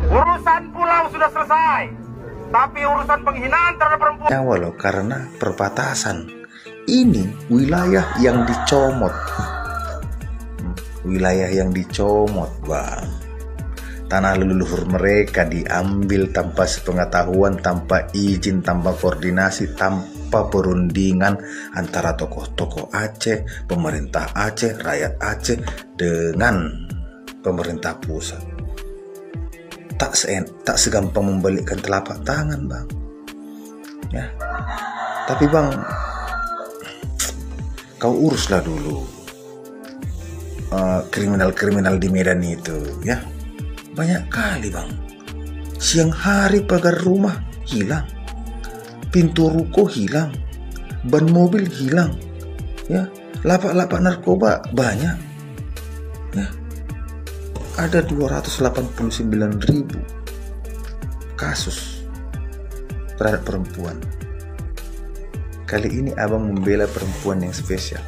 Urusan pulau sudah selesai, tapi urusan penghinaan terhadap perempuan nyawa loh, karena perbatasan ini wilayah yang dicomot. Wilayah yang dicomot, bang. Tanah leluhur mereka diambil tanpa sepengetahuan, tanpa izin, tanpa koordinasi, tanpa perundingan antara tokoh-tokoh Aceh, pemerintah Aceh, rakyat Aceh dengan pemerintah pusat. Tak segampang membalikkan telapak tangan, bang. Ya, tapi bang, kau uruslah dulu kriminal-kriminal di Medan itu, ya. Banyak kali, bang. Siang hari pagar rumah hilang, pintu ruko hilang, ban mobil hilang, ya. Lapak-lapak narkoba banyak, ya. Ada 289.000 kasus terhadap perempuan. Kali ini abang membela perempuan yang spesial.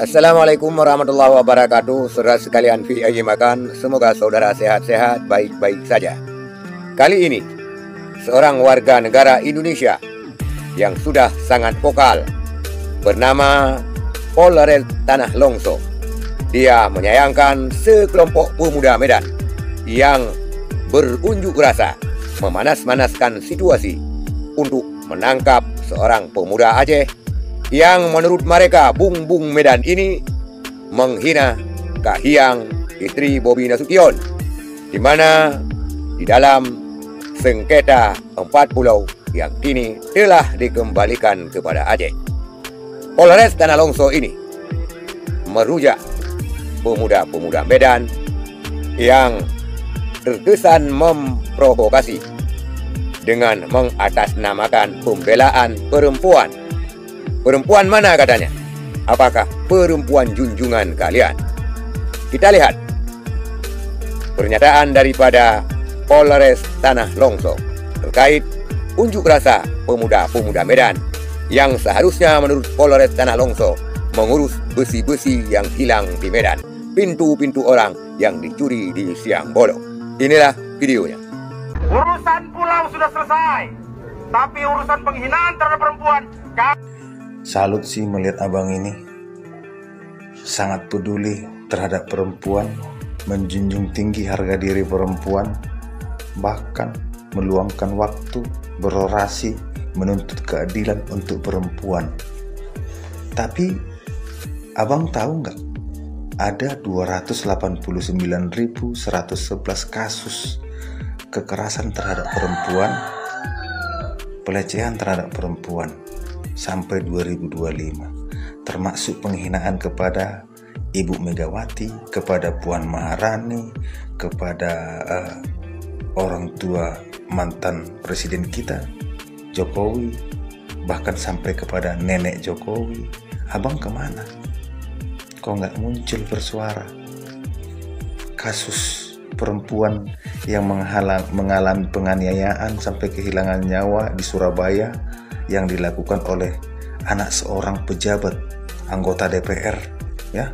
Assalamualaikum warahmatullahi wabarakatuh. Saudara sekalian fi ayyi makan, semoga saudara sehat-sehat, baik-baik saja. Kali ini seorang warga negara Indonesia yang sudah sangat vokal bernama Polres Tanah Longso. Dia menyayangkan sekelompok pemuda Medan yang berunjuk rasa memanas-manaskan situasi untuk menangkap seorang pemuda Aceh yang menurut mereka Bung Medan ini menghina Kahiyang istri Bobi Nasution, di mana di dalam sengketa 4 pulau yang kini telah dikembalikan kepada Aceh. Polres Tanah Longso ini merujak pemuda-pemuda Medan yang terkesan memprovokasi dengan mengatasnamakan pembelaan perempuan. Perempuan mana katanya? Apakah perempuan junjungan kalian? Kita lihat pernyataan daripada Polres Tanah Longso terkait unjuk rasa pemuda-pemuda Medan yang seharusnya menurut Polres Tanah Longso mengurus besi-besi yang hilang di Medan, pintu-pintu orang yang dicuri di siang bolong. Inilah videonya. urusan pulau sudah selesai, tapi urusan penghinaan terhadap perempuan. Salut sih melihat abang ini sangat peduli terhadap perempuan, menjunjung tinggi harga diri perempuan, bahkan meluangkan waktu berorasi menuntut keadilan untuk perempuan. Tapi abang tahu nggak, ada 289.111 kasus kekerasan terhadap perempuan, pelecehan terhadap perempuan sampai 2025, termasuk penghinaan kepada Ibu Megawati, kepada Puan Maharani, kepada orang tua mantan presiden kita Jokowi, bahkan sampai kepada nenek Jokowi. Abang kemana? Kok nggak muncul bersuara? Kasus perempuan yang mengalami penganiayaan sampai kehilangan nyawa di Surabaya yang dilakukan oleh anak seorang pejabat anggota DPR, ya,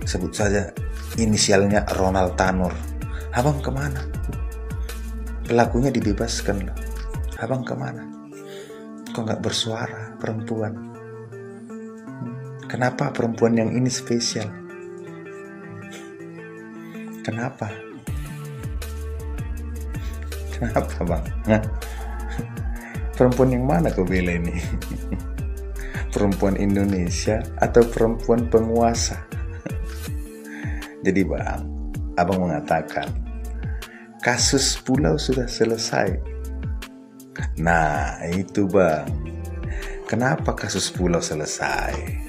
sebut saja inisialnya Ronald Tanur. Abang kemana? Pelakunya dibebaskan loh. Abang kemana? Kok nggak bersuara perempuan? Kenapa perempuan yang ini spesial? Kenapa? Kenapa bang? Perempuan yang mana kau bela ini? Perempuan Indonesia atau perempuan penguasa? Jadi bang, abang mengatakan kasus pulau sudah selesai. Nah itu bang, kenapa kasus pulau selesai?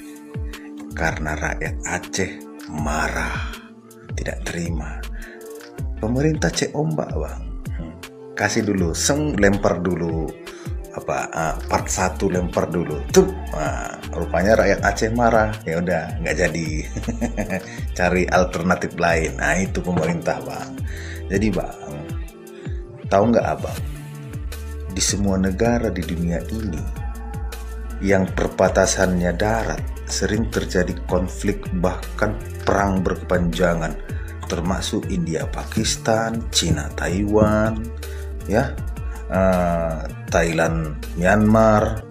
Karena rakyat Aceh marah, tidak terima. Pemerintah cek ombak bang, kasih dulu, lempar dulu part 1, lempar dulu tuh. Nah, rupanya rakyat Aceh marah, ya udah nggak jadi. Cari alternatif lain. Nah itu pemerintah bang. Jadi bang, tahu nggak abang, di semua negara di dunia ini yang perbatasannya darat sering terjadi konflik bahkan perang berkepanjangan, termasuk India Pakistan, Cina Taiwan, ya, Thailand Myanmar,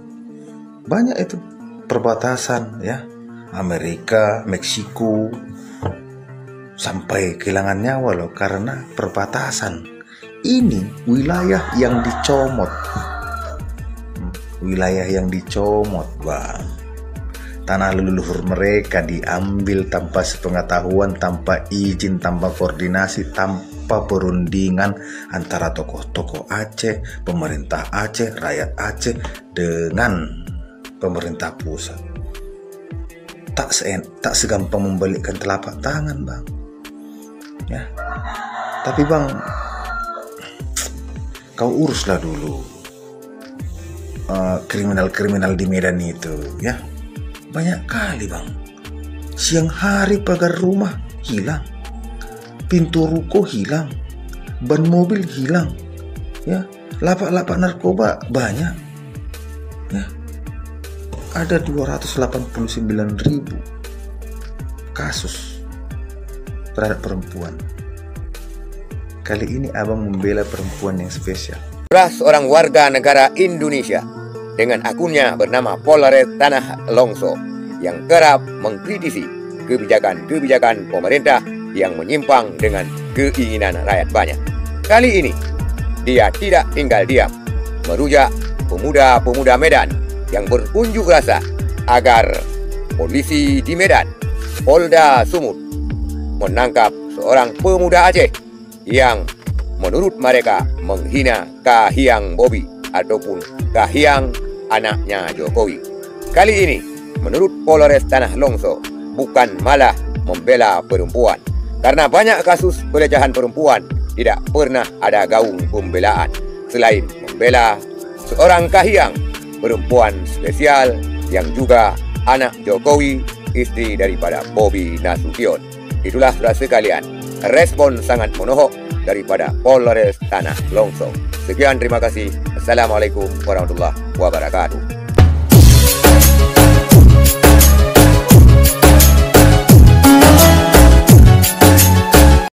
banyak itu perbatasan, ya, Amerika, Meksiko, sampai kehilangan nyawa loh karena perbatasan. Ini wilayah yang dicomot, wilayah yang dicomot, bang. Tanah leluhur mereka diambil tanpa sepengetahuan, tanpa izin, tanpa koordinasi, tanpa perundingan antara tokoh-tokoh Aceh, pemerintah Aceh, rakyat Aceh dengan pemerintah pusat. Tak segampang membalikkan telapak tangan, bang. Ya, tapi bang, kau uruslah dulu kriminal-kriminal di Medan itu, ya. Banyak kali, bang. Siang hari pagar rumah hilang, pintu ruko hilang, ban mobil hilang, ya. Lapak-lapak narkoba banyak, ya. Ada 289.000 kasus terhadap perempuan. Kali ini abang membela perempuan yang spesial. Salah seorang warga negara Indonesia dengan akunnya bernama Polres Tanah Longso yang kerap mengkritisi kebijakan-kebijakan pemerintah yang menyimpang dengan keinginan rakyat banyak. Kali ini dia tidak tinggal diam, merujak pemuda-pemuda Medan yang berunjuk rasa agar polisi di Medan, Polda Sumut, menangkap seorang pemuda Aceh yang menurut mereka menghina Kahiyang Bobby ataupun Kahiyang anaknya Jokowi. Kali ini, menurut Polres Tanah Longso, bukan malah membela perempuan. Karena banyak kasus pelecehan perempuan, tidak pernah ada gaung pembelaan. Selain membela seorang Kahiyang, perempuan spesial yang juga anak Jokowi, istri daripada Bobi Nasution. Itulah saudara sekalian, respon sangat menohok daripada Polres Tanah Longso. Sekian, terima kasih. Assalamualaikum warahmatullahi wabarakatuh.